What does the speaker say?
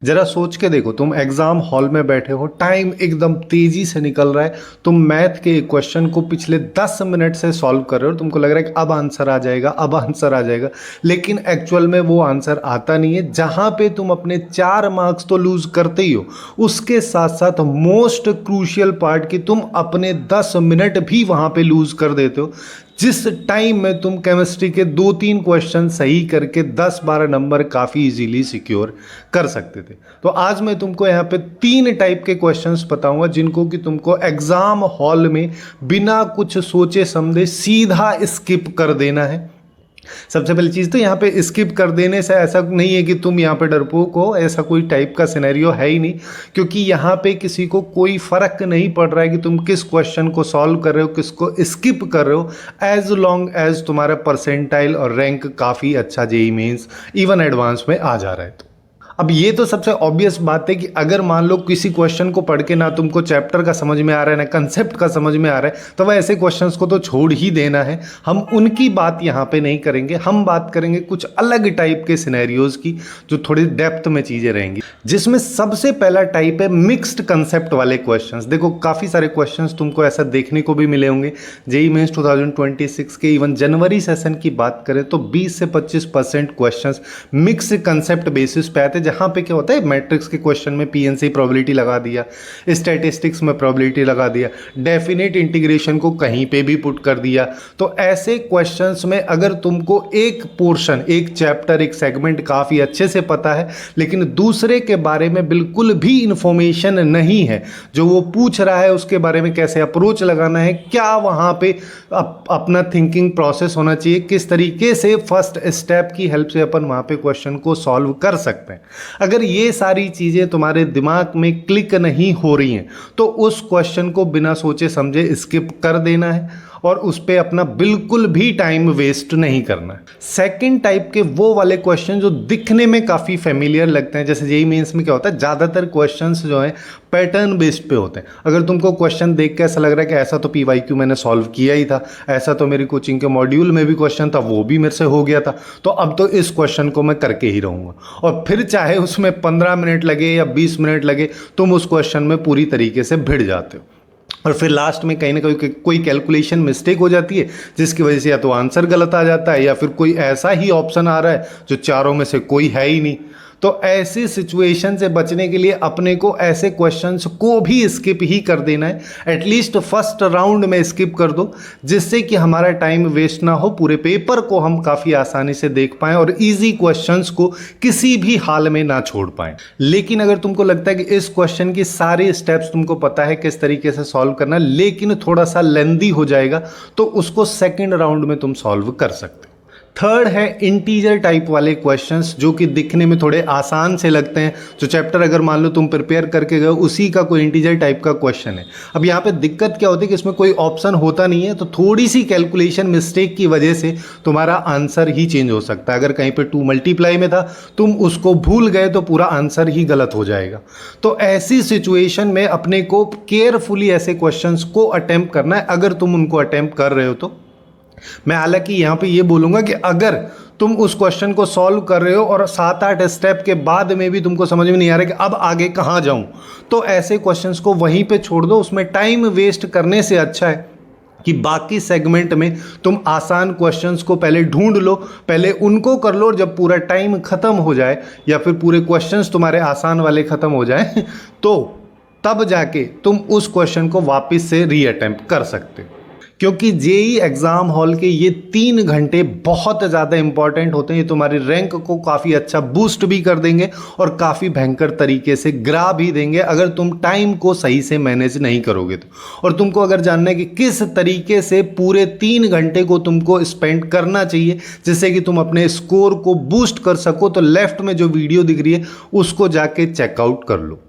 जरा सोच के देखो, तुम एग्जाम हॉल में बैठे हो, टाइम एकदम तेजी से निकल रहा है, तुम मैथ के क्वेश्चन को पिछले 10 मिनट से सॉल्व कर रहे हो, तुमको लग रहा है कि अब आंसर आ जाएगा, अब आंसर आ जाएगा, लेकिन एक्चुअल में वो आंसर आता नहीं है। जहां पे तुम अपने 4 मार्क्स तो लूज करते ही हो, उसके साथ साथ मोस्ट क्रूशियल पार्ट कि तुम अपने 10 मिनट भी वहां पे लूज कर देते हो। जिस टाइम में तुम केमिस्ट्री के 2-3 क्वेश्चन सही करके 10-12 नंबर काफ़ी इजीली सिक्योर कर सकते थे। तो आज मैं तुमको यहाँ पे 3 टाइप के क्वेश्चंस बताऊंगा जिनको कि तुमको एग्जाम हॉल में बिना कुछ सोचे समझे सीधा स्किप कर देना है। सबसे पहली चीज़ तो यहाँ पे स्किप कर देने से ऐसा नहीं है कि तुम यहाँ पे डरपोक हो, ऐसा कोई टाइप का सिनेरियो है ही नहीं, क्योंकि यहाँ पे किसी को कोई फ़र्क नहीं पड़ रहा है कि तुम किस क्वेश्चन को सॉल्व कर रहे हो, किसको स्किप कर रहे हो, एज लॉन्ग एज तुम्हारा परसेंटाइल और रैंक काफ़ी अच्छा जेईई मेंस इवन एडवांस में आ जा रहा है। अब ये तो सबसे ऑब्वियस बात है कि अगर मान लो किसी क्वेश्चन को पढ़ के ना तुमको चैप्टर का समझ में आ रहा है ना कंसेप्ट का समझ में आ रहा है, तो वह ऐसे क्वेश्चंस को तो छोड़ ही देना है। हम उनकी बात यहाँ पे नहीं करेंगे, हम बात करेंगे कुछ अलग टाइप के सिनेरियोज की जो थोड़ी डेप्थ में चीज़ें रहेंगी, जिसमें सबसे पहला टाइप है मिक्स्ड कंसेप्ट वाले क्वेश्चंस। देखो काफ़ी सारे क्वेश्चंस तुमको ऐसा देखने को भी मिले होंगे जेईई मेंस 2026 के इवन जनवरी सेशन की बात करें तो 20 से 25% क्वेश्चंस मिक्स कंसेप्ट बेसिस पे आते हैं, जहाँ पे क्या होता है मैट्रिक्स के क्वेश्चन में पीएनसी प्रोबेबिलिटी लगा दिया, स्टैटिस्टिक्स में प्रोबेबिलिटी लगा दिया, डेफिनेट इंटीग्रेशन को कहीं पे भी पुट कर दिया। तो ऐसे क्वेश्चंस में अगर तुमको एक पोर्शन, एक चैप्टर, एक सेगमेंट काफ़ी अच्छे से पता है लेकिन दूसरे के बारे में बिल्कुल भी इंफॉर्मेशन नहीं है, जो वो पूछ रहा है उसके बारे में कैसे अप्रोच लगाना है, क्या वहाँ पे अपना थिंकिंग प्रोसेस होना चाहिए, किस तरीके से फर्स्ट स्टेप की हेल्प से अपन वहाँ पे क्वेश्चन को सॉल्व कर सकते हैं, अगर ये सारी चीज़ें तुम्हारे दिमाग में क्लिक नहीं हो रही हैं तो उस क्वेश्चन को बिना सोचे समझे स्किप कर देना है और उस पर अपना बिल्कुल भी टाइम वेस्ट नहीं करना है। सेकंड टाइप के वो वाले क्वेश्चन जो दिखने में काफ़ी फेमिलियर लगते हैं, जैसे जेईई मेंस में क्या होता है ज़्यादातर क्वेश्चंस जो हैं पैटर्न बेस्ड पे होते हैं। अगर तुमको क्वेश्चन देख के ऐसा लग रहा है कि ऐसा तो पीवाईक्यू मैंने सॉल्व किया ही था, ऐसा तो मेरी कोचिंग के मॉड्यूल में भी क्वेश्चन था, वो भी मेरे से हो गया था, तो अब तो इस क्वेश्चन को मैं करके ही रहूँगा, और फिर चाहे उसमें 15 मिनट लगे या 20 मिनट लगे, तुम उस क्वेश्चन में पूरी तरीके से भिड़ जाते हो और फिर लास्ट में कहीं ना कहीं कोई कैलकुलेशन मिस्टेक हो जाती है जिसकी वजह से या तो आंसर गलत आ जाता है या फिर कोई ऐसा ही ऑप्शन आ रहा है जो चारों में से कोई है ही नहीं। तो ऐसी सिचुएशन से बचने के लिए अपने को ऐसे क्वेश्चंस को भी स्किप ही कर देना है, एटलीस्ट फर्स्ट राउंड में स्किप कर दो, जिससे कि हमारा टाइम वेस्ट ना हो, पूरे पेपर को हम काफ़ी आसानी से देख पाएं और इजी क्वेश्चंस को किसी भी हाल में ना छोड़ पाएं। लेकिन अगर तुमको लगता है कि इस क्वेश्चन की सारी स्टेप्स तुमको पता है किस तरीके से सॉल्व करना है लेकिन थोड़ा सा लेंदी हो जाएगा, तो उसको सेकेंड राउंड में तुम सॉल्व कर सकते हो। थर्ड है इंटीजर टाइप वाले क्वेश्चंस जो कि दिखने में थोड़े आसान से लगते हैं, जो चैप्टर अगर मान लो तुम प्रिपेयर करके गए उसी का कोई इंटीजर टाइप का क्वेश्चन है। अब यहाँ पे दिक्कत क्या होती है कि इसमें कोई ऑप्शन होता नहीं है, तो थोड़ी सी कैलकुलेशन मिस्टेक की वजह से तुम्हारा आंसर ही चेंज हो सकता है। अगर कहीं पे 2 मल्टीप्लाई में था, तुम उसको भूल गए तो पूरा आंसर ही गलत हो जाएगा। तो ऐसी सिचुएशन में अपने को केयरफुली ऐसे क्वेश्चंस को अटेम्प्ट करना है, अगर तुम उनको अटेम्प्ट कर रहे हो तो। मैं हालांकि यहाँ पे ये बोलूँगा कि अगर तुम उस क्वेश्चन को सॉल्व कर रहे हो और 7-8 स्टेप के बाद में भी तुमको समझ में नहीं आ रहा कि अब आगे कहाँ जाऊँ, तो ऐसे क्वेश्चंस को वहीं पे छोड़ दो। उसमें टाइम वेस्ट करने से अच्छा है कि बाकी सेगमेंट में तुम आसान क्वेश्चंस को पहले ढूंढ लो, पहले उनको कर लो, और जब पूरा टाइम ख़त्म हो जाए या फिर पूरे क्वेश्चंस तुम्हारे आसान वाले ख़त्म हो जाए तो तब जाके तुम उस क्वेश्चन को वापस से रीअटेम्प्ट कर सकते हो। क्योंकि जेईई एग्ज़ाम हॉल के ये 3 घंटे बहुत ज़्यादा इंपॉर्टेंट होते हैं, ये तुम्हारी रैंक को काफ़ी अच्छा बूस्ट भी कर देंगे और काफ़ी भयंकर तरीके से गिरा भी देंगे अगर तुम टाइम को सही से मैनेज नहीं करोगे तो। और तुमको अगर जानना है कि किस तरीके से पूरे 3 घंटे को तुमको स्पेंड करना चाहिए जिससे कि तुम अपने स्कोर को बूस्ट कर सको, तो लेफ्ट में जो वीडियो दिख रही है उसको जाके चेकआउट कर लो।